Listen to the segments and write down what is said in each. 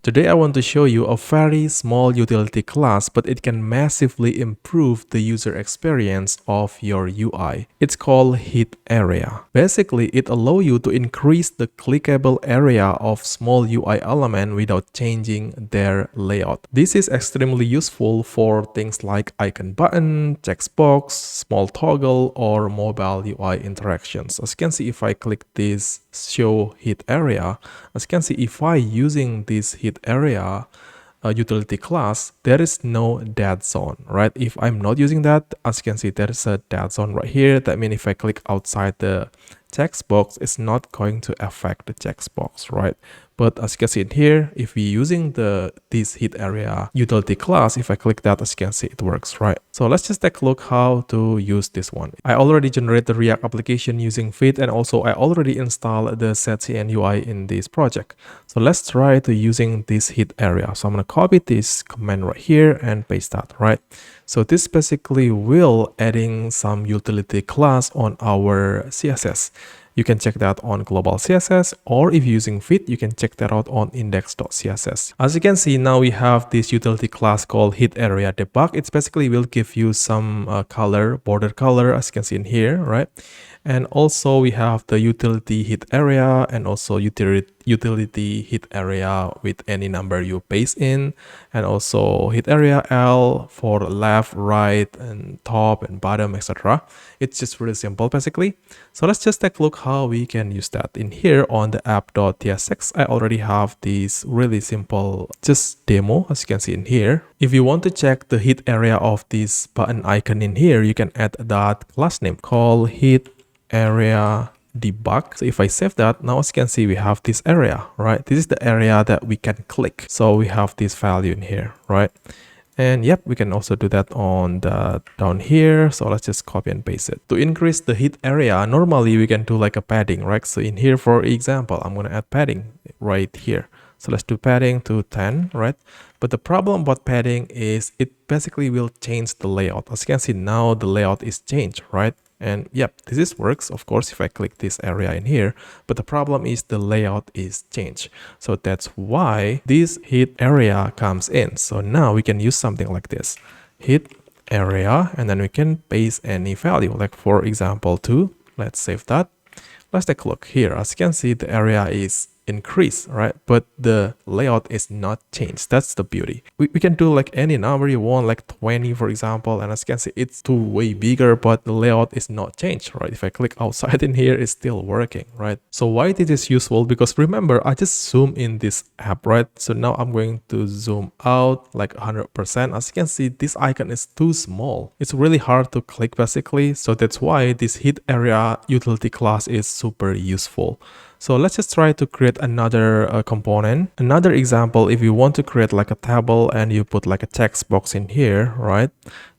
Today I want to show you a very small utility class, but it can massively improve the user experience of your UI. It's called hit area. Basically, it allows you to increase the clickable area of small UI element without changing their layout. This is extremely useful for things like icon button, checkbox, small toggle, or mobile UI interactions. As you can see, if I click this show hit area, as you can see, if I using this hit area utility class, there is no dead zone, right? If I'm not using that, as you can see, there is a dead zone right here. That means if I click outside the text box, it's not going to affect the text box, right? But as you can see in here, if we're using this hit area utility class, if I click that, as you can see, it works, right? So let's just take a look how to use this one. I already generated the React application using Fit, and also I already installed the setcn UI in this project. So let's try to using this hit area. So I'm going to copy this command right here and paste that, right? So this basically will adding some utility class on our CSS. You can check that on global CSS, or if you're using Fit, you can check that out on index.css. As you can see, now we have this utility class called hit area debug. It's basically will give you some color, border color, as you can see in here, right? And also we have the utility hit area and also utility hit area with any number you paste in, and also hit area L for left, right, and top and bottom, etc. It's just really simple basically. So let's just take a look how we can use that. In here on the app.tsx, I already have this really simple just demo, as you can see in here. If you want to check the hit area of this button icon in here, you can add that class name called hit area debug. So if I save that, now as you can see, we have this area, right? This is the area that we can click. So we have this value in here, right? And yep, we can also do that on the down here. So let's just copy and paste it. To increase the hit area, normally we can do like a padding, right? So in here, for example, I'm going to add padding right here. So let's do padding to 10, right? But the problem about padding is it basically will change the layout. As you can see now, the layout is changed, right? And yep, this works, of course, if I click this area in here, but the problem is the layout is changed. So that's why this hit area comes in. So now we can use something like this, hit area, and then we can paste any value, like for example, 2. Let's save that. Let's take a look here. As you can see, the area is increased, right? But the layout is not changed. That's the beauty. We can do like any number you want, like 20, for example. And as you can see, it's too way bigger, but the layout is not changed, right? If I click outside in here, it's still working, right? So why this is useful? Because remember, I just zoom in this app, right? So now I'm going to zoom out like 100%. As you can see, this icon is too small. It's really hard to click basically. So that's why this hit area utility class is super useful. So let's just try to create another component. Another example, if you want to create like a table and you put like a text box in here, right?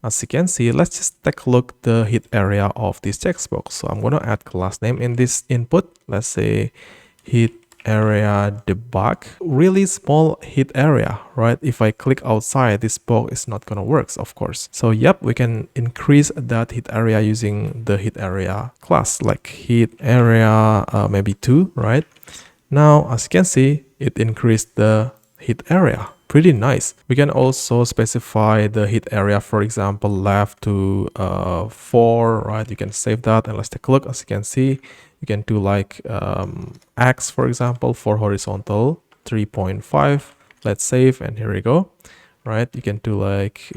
As you can see, let's just take a look at the hit area of this text box. So I'm going to add class name in this input. Let's say hit area debug. Really small hit area, right? If I click outside, this box is not gonna work, of course. So yep, we can increase that hit area using the hit area class, like hit area maybe 2, right? Now as you can see, it increased the hit area. Pretty nice. We can also specify the hit area, for example, left to 4, right? You can save that, and let's take a look. As you can see, you can do like X, for example, for horizontal 3.5. Let's save, and here we go, right? You can do like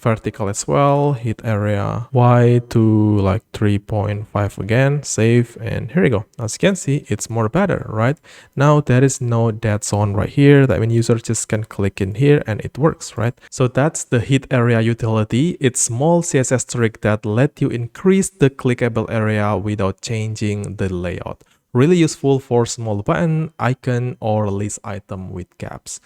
vertical as well, hit area Y to like 3.5 again, save, and here we go. As you can see, it's more better, right? Now there is no dead zone right here. That means user just can click in here and it works, right? So that's the hit area utility. It's small CSS trick that let you increase the clickable area without changing the layout. Really useful for small button, icon, or list item with caps.